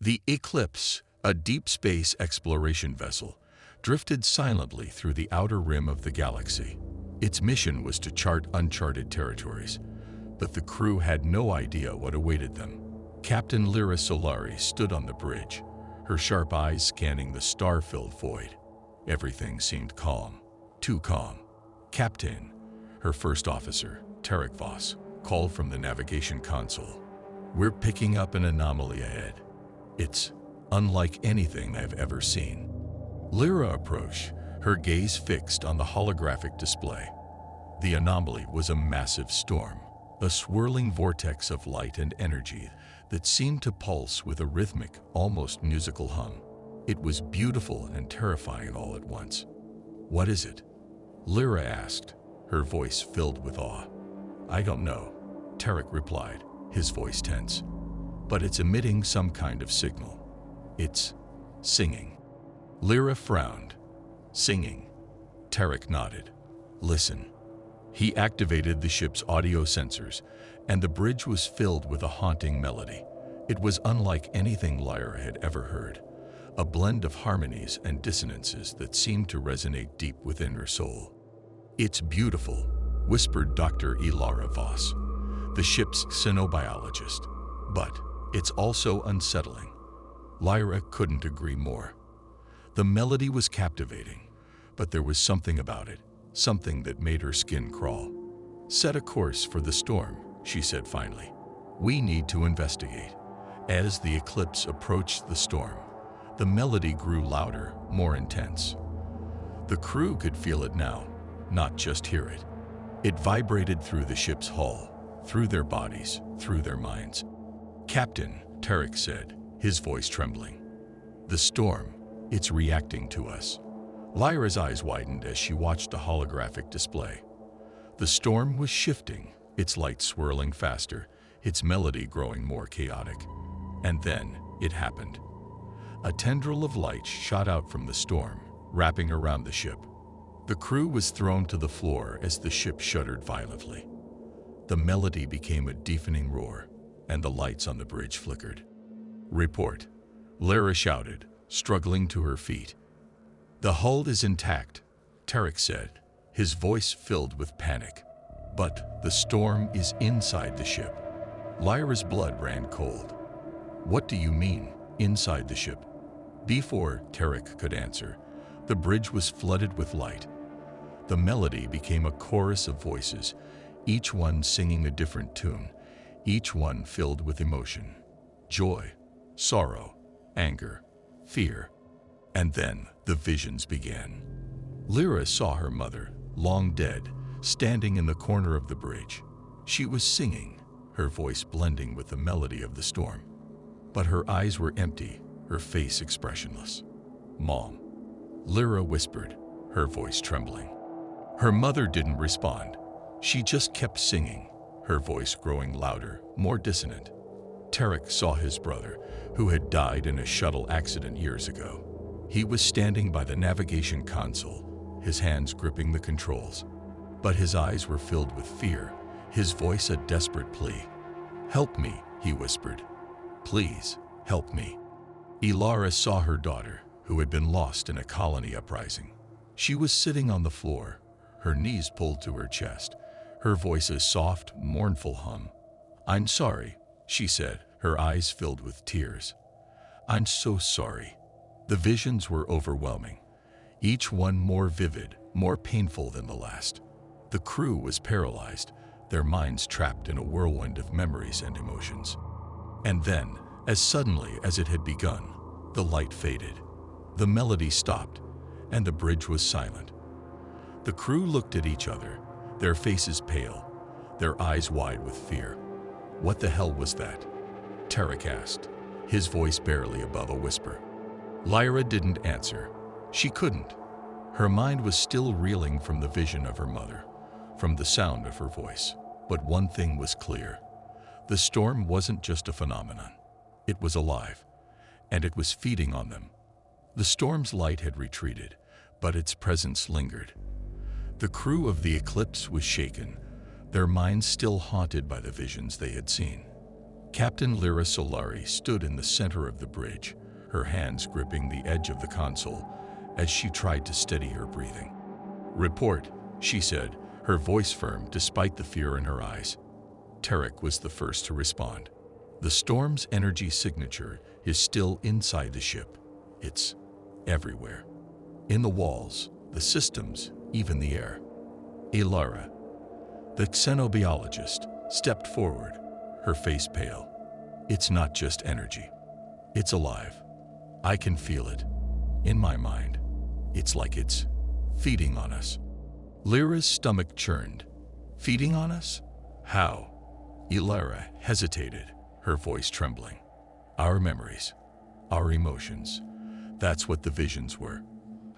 The Eclipse, a deep space exploration vessel, drifted silently through the outer rim of the galaxy. Its mission was to chart uncharted territories, but the crew had no idea what awaited them. Captain Lira Solari stood on the bridge, her sharp eyes scanning the star-filled void. Everything seemed calm, too calm. Captain, her first officer, Tarek Voss, called from the navigation console. "We're picking up an anomaly ahead. It's unlike anything I've ever seen." Lira approached, her gaze fixed on the holographic display. The anomaly was a massive storm, a swirling vortex of light and energy that seemed to pulse with a rhythmic, almost musical hum. It was beautiful and terrifying all at once. "What is it?" Lira asked, her voice filled with awe. "I don't know," Tarek replied, his voice tense. "But it's emitting some kind of signal. It's singing." Lira frowned. "Singing?" Tarek nodded. "Listen." He activated the ship's audio sensors, and the bridge was filled with a haunting melody. It was unlike anything Lyra had ever heard, a blend of harmonies and dissonances that seemed to resonate deep within her soul. "It's beautiful," whispered Dr. Lira Voss, the ship's xenobiologist. "But it's also unsettling." Lyra couldn't agree more. The melody was captivating, but there was something about it, something that made her skin crawl. "Set a course for the storm," she said finally. "We need to investigate." As the Eclipse approached the storm, the melody grew louder, more intense. The crew could feel it now, not just hear it. It vibrated through the ship's hull, through their bodies, through their minds. "Captain," Tarek said, his voice trembling. "The storm, it's reacting to us." Lyra's eyes widened as she watched the holographic display. The storm was shifting, its light swirling faster, its melody growing more chaotic. And then it happened. A tendril of light shot out from the storm, wrapping around the ship. The crew was thrown to the floor as the ship shuddered violently. The melody became a deafening roar, and the lights on the bridge flickered. "Report," Lira shouted, struggling to her feet. "The hull is intact," Tarek said, his voice filled with panic. "But the storm is inside the ship." Lyra's blood ran cold. "What do you mean, inside the ship?" Before Tarek could answer, the bridge was flooded with light. The melody became a chorus of voices, each one singing a different tune, each one filled with emotion. Joy, sorrow, anger, fear. And then the visions began. Lira saw her mother, long dead, standing in the corner of the bridge. She was singing, her voice blending with the melody of the storm. But her eyes were empty, her face expressionless. "Mom," Lira whispered, her voice trembling. Her mother didn't respond. She just kept singing, her voice growing louder, more dissonant. Tarek saw his brother, who had died in a shuttle accident years ago. He was standing by the navigation console, his hands gripping the controls. But his eyes were filled with fear, his voice a desperate plea. "Help me," he whispered. "Please, help me." Ilara saw her daughter, who had been lost in a colony uprising. She was sitting on the floor, her knees pulled to her chest, her voice a soft, mournful hum. "I'm sorry," she said, her eyes filled with tears. "I'm so sorry." The visions were overwhelming, each one more vivid, more painful than the last. The crew was paralyzed, their minds trapped in a whirlwind of memories and emotions. And then, as suddenly as it had begun, the light faded. The melody stopped, and the bridge was silent. The crew looked at each other, their faces pale, their eyes wide with fear. "What the hell was that?" Tarek asked, his voice barely above a whisper. Lyra didn't answer. She couldn't. Her mind was still reeling from the vision of her mother, from the sound of her voice. But one thing was clear. The storm wasn't just a phenomenon. It was alive, and it was feeding on them. The storm's light had retreated, but its presence lingered. The crew of the Eclipse was shaken, their minds still haunted by the visions they had seen. Captain Lira Solari stood in the center of the bridge, her hands gripping the edge of the console as she tried to steady her breathing. "Report," she said, her voice firm despite the fear in her eyes. Tarek was the first to respond. "The storm's energy signature is still inside the ship. It's everywhere. In the walls, the systems, even the air." Lira, the xenobiologist, stepped forward, her face pale. "It's not just energy. It's alive. I can feel it. In my mind. It's like it's feeding on us." Lyra's stomach churned. "Feeding on us? How?" Lira hesitated, her voice trembling. "Our memories, our emotions. That's what the visions were.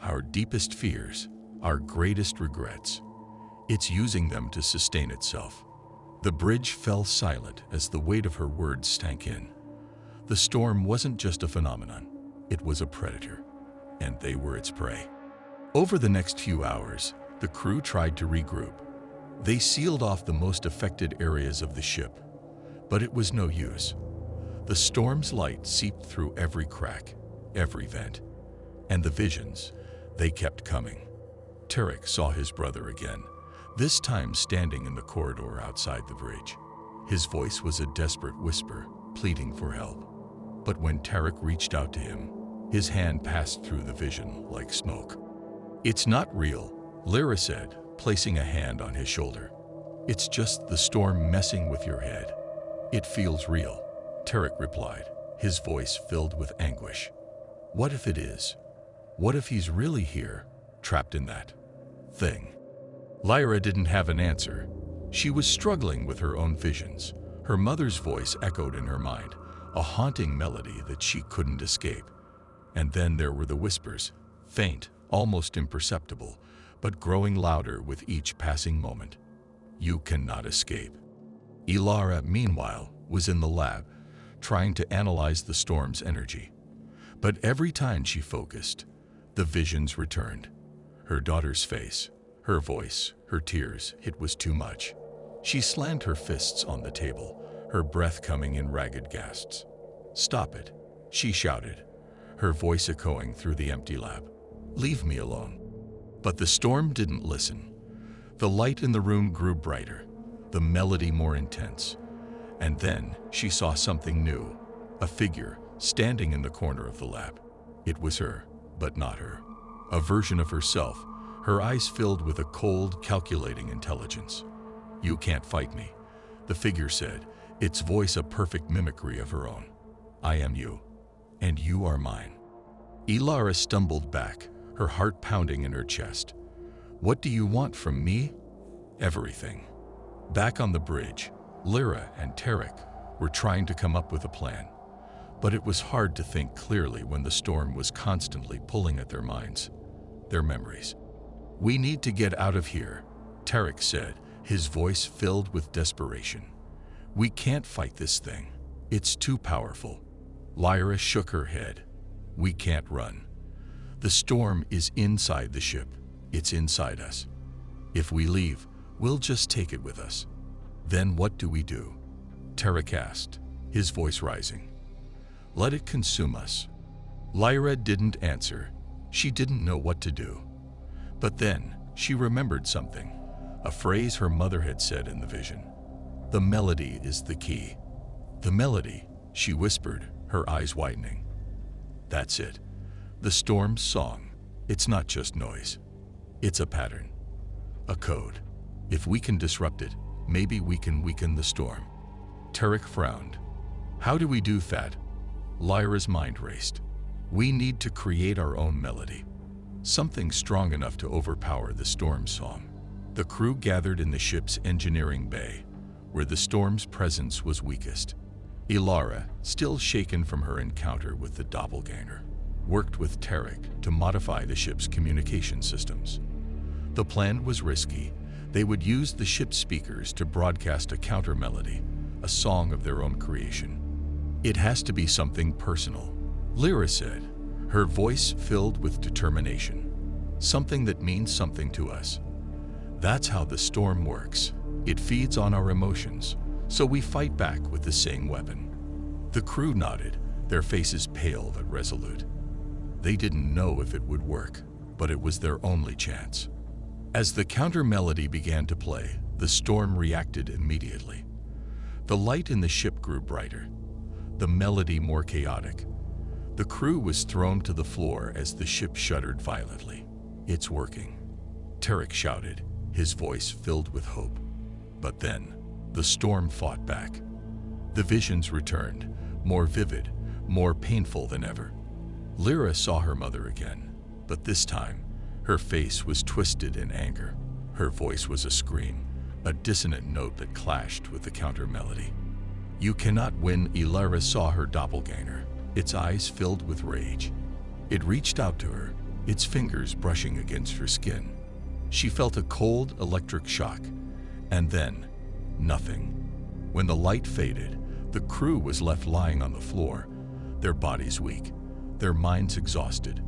Our deepest fears, our greatest regrets. It's using them to sustain itself." The bridge fell silent as the weight of her words sank in. The storm wasn't just a phenomenon. It was a predator, and they were its prey. Over the next few hours, the crew tried to regroup. They sealed off the most affected areas of the ship, but it was no use. The storm's light seeped through every crack, every vent, and the visions, they kept coming. Tarek saw his brother again, this time standing in the corridor outside the bridge. His voice was a desperate whisper, pleading for help. But when Tarek reached out to him, his hand passed through the vision like smoke. "It's not real," Lira said, placing a hand on his shoulder. "It's just the storm messing with your head. It feels real," Tarek replied, his voice filled with anguish. "What if it is? What if he's really here, trapped in that thing?" Lyra didn't have an answer. She was struggling with her own visions. Her mother's voice echoed in her mind, a haunting melody that she couldn't escape. And then there were the whispers, faint, almost imperceptible, but growing louder with each passing moment. "You cannot escape." Lira, meanwhile, was in the lab, trying to analyze the storm's energy. But every time she focused, the visions returned. Her daughter's face, her voice, her tears, it was too much. She slammed her fists on the table, her breath coming in ragged gasps. "Stop it," she shouted, her voice echoing through the empty lab. "Leave me alone." But the storm didn't listen. The light in the room grew brighter, the melody more intense. And then she saw something new, a figure standing in the corner of the lab. It was her, but not her. A version of herself, her eyes filled with a cold, calculating intelligence. "You can't fight me," the figure said, its voice a perfect mimicry of her own. "I am you, and you are mine." Lira stumbled back, her heart pounding in her chest. "What do you want from me?" "Everything." Back on the bridge, Lira and Tarek were trying to come up with a plan. But it was hard to think clearly when the storm was constantly pulling at their minds, their memories. "We need to get out of here," Tarek said, his voice filled with desperation. "We can't fight this thing. It's too powerful." Lyra shook her head. "We can't run. The storm is inside the ship. It's inside us. If we leave, we'll just take it with us." "Then what do we do?" Tarek asked, his voice rising. "Let it consume us." Lyra didn't answer. She didn't know what to do. But then she remembered something, a phrase her mother had said in the vision. "The melody is the key." "The melody," she whispered, her eyes widening. "That's it. The storm's song. It's not just noise. It's a pattern, a code. If we can disrupt it, maybe we can weaken the storm." Tarek frowned. "How do we do that?" Lyra's mind raced. "We need to create our own melody. Something strong enough to overpower the storm's song." The crew gathered in the ship's engineering bay, where the storm's presence was weakest. Lira, still shaken from her encounter with the doppelganger, worked with Tarek to modify the ship's communication systems. The plan was risky. They would use the ship's speakers to broadcast a counter melody, a song of their own creation. "It has to be something personal," Lira said, her voice filled with determination. "Something that means something to us. That's how the storm works. It feeds on our emotions, So we fight back with the same weapon. The crew nodded, their faces pale but resolute. They didn't know if it would work, but it was their only chance. As the counter melody began to play, the storm reacted immediately. The light in the ship grew brighter, the melody more chaotic. The crew was thrown to the floor as the ship shuddered violently. "It's working," Tarek shouted, his voice filled with hope. But then, the storm fought back. The visions returned, more vivid, more painful than ever. Lira saw her mother again, but this time, her face was twisted in anger. Her voice was a scream, a dissonant note that clashed with the counter melody. "You cannot win." Lira saw her doppelganger, its eyes filled with rage. It reached out to her, its fingers brushing against her skin. She felt a cold, electric shock, and then, nothing. When the light faded, the crew was left lying on the floor, their bodies weak, their minds exhausted.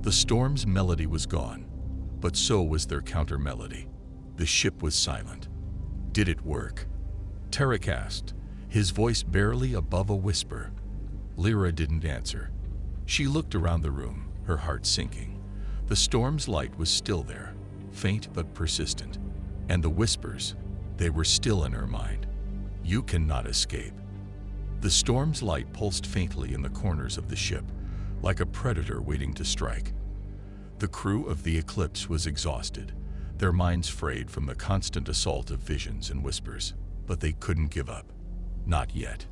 The storm's melody was gone, but so was their counter melody. The ship was silent. Did it work? Tarek asked, his voice barely above a whisper. Lira didn't answer. She looked around the room, her heart sinking. The storm's light was still there, faint but persistent. And the whispers, they were still in her mind. "You cannot escape." The storm's light pulsed faintly in the corners of the ship, like a predator waiting to strike. The crew of the Eclipse was exhausted, their minds frayed from the constant assault of visions and whispers. But they couldn't give up. Not yet.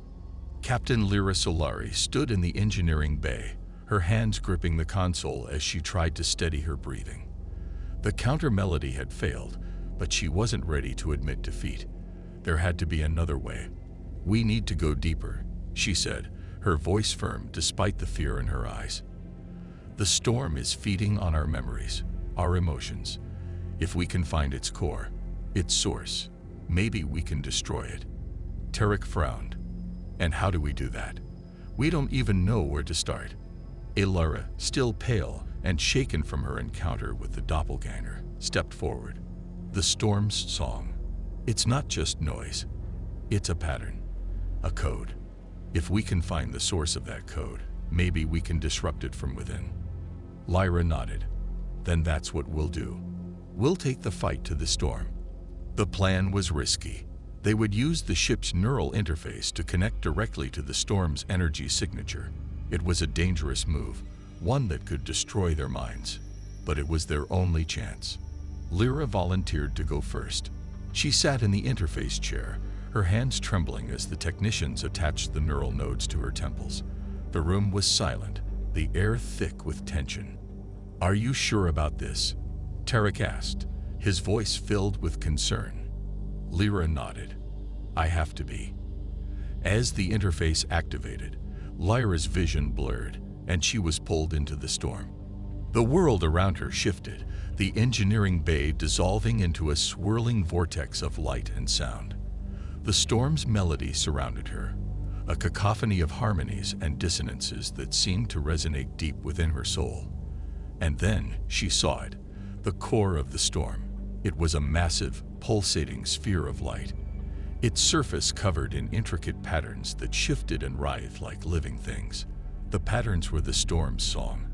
Captain Lira Solari stood in the engineering bay, her hands gripping the console as she tried to steady her breathing. The counter melody had failed, but she wasn't ready to admit defeat. There had to be another way. "We need to go deeper," she said, her voice firm despite the fear in her eyes. "The storm is feeding on our memories, our emotions. If we can find its core, its source, maybe we can destroy it." Tarek frowned. "And how do we do that? We don't even know where to start." Lira, still pale and shaken from her encounter with the doppelganger, stepped forward. "The storm's song. It's not just noise. It's a pattern, a code. If we can find the source of that code, maybe we can disrupt it from within." Lira nodded. "Then that's what we'll do. We'll take the fight to the storm." The plan was risky. They would use the ship's neural interface to connect directly to the storm's energy signature. It was a dangerous move, one that could destroy their minds. But it was their only chance. Lira volunteered to go first. She sat in the interface chair, her hands trembling as the technicians attached the neural nodes to her temples. The room was silent, the air thick with tension. "Are you sure about this?" Tarek asked, his voice filled with concern. Lira nodded. "I have to be." As the interface activated, Lyra's vision blurred, and she was pulled into the storm. The world around her shifted, the engineering bay dissolving into a swirling vortex of light and sound. The storm's melody surrounded her, a cacophony of harmonies and dissonances that seemed to resonate deep within her soul. And then she saw it, the core of the storm. It was a massive, pulsating sphere of light, its surface covered in intricate patterns that shifted and writhed like living things. The patterns were the storm's song,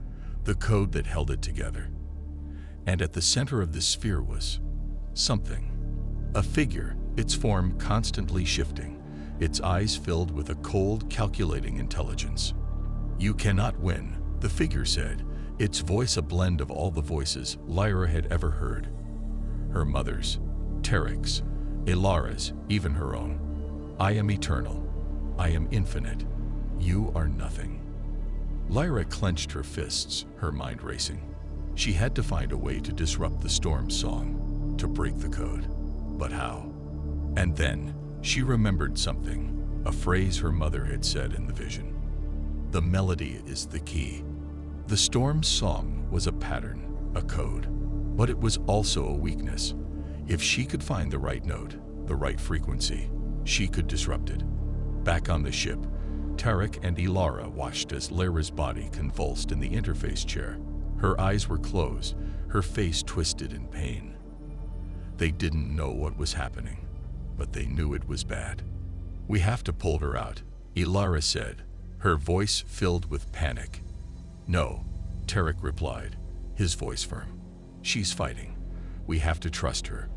the code that held it together. And at the center of the sphere was something. A figure, its form constantly shifting, its eyes filled with a cold, calculating intelligence. "You cannot win," the figure said, its voice a blend of all the voices Lira had ever heard. Her mother's, Tarek's, Ilara's, even her own. "I am eternal. I am infinite. You are nothing." Lira clenched her fists, her mind racing. She had to find a way to disrupt the storm's song, to break the code. But how? And then, she remembered something, a phrase her mother had said in the vision. "The melody is the key." The storm's song was a pattern, a code, but it was also a weakness. If she could find the right note, the right frequency, she could disrupt it. Back on the ship, Tarek and Ilara watched as Lyra's body convulsed in the interface chair. Her eyes were closed, her face twisted in pain. They didn't know what was happening, but they knew it was bad. "We have to pull her out," Lira said, her voice filled with panic. "No," Tarek replied, his voice firm. "She's fighting. We have to trust her."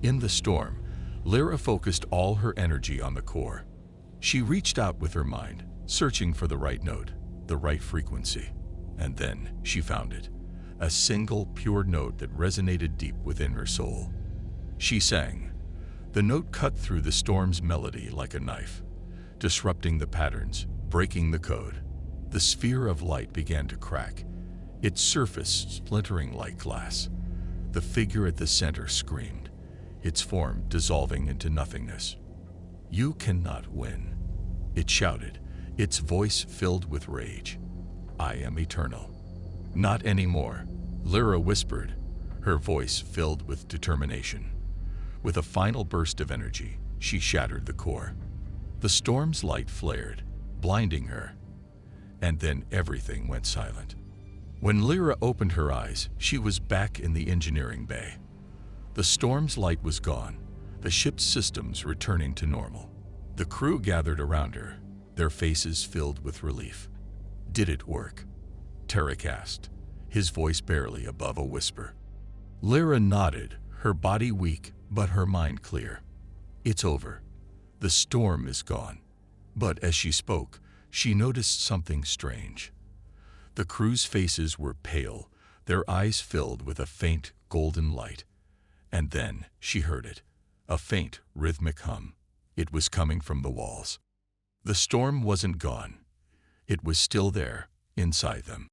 In the storm, Lira focused all her energy on the core. She reached out with her mind, searching for the right note, the right frequency. And then she found it, a single pure note that resonated deep within her soul. She sang. The note cut through the storm's melody like a knife, disrupting the patterns, breaking the code. The sphere of light began to crack, its surface splintering like glass. The figure at the center screamed, its form dissolving into nothingness. "You cannot win," it shouted, its voice filled with rage. "I am eternal." "Not anymore," Lira whispered, her voice filled with determination. With a final burst of energy, she shattered the core. The storm's light flared, blinding her. And then everything went silent. When Lira opened her eyes, she was back in the engineering bay. The storm's light was gone, the ship's systems returning to normal. The crew gathered around her, their faces filled with relief. "Did it work?" Tarek asked, his voice barely above a whisper. Lira nodded, her body weak but her mind clear. "It's over. The storm is gone." But as she spoke, she noticed something strange. The crew's faces were pale, their eyes filled with a faint golden light. And then she heard it, a faint rhythmic hum. It was coming from the walls. The storm wasn't gone. It was still there, inside them.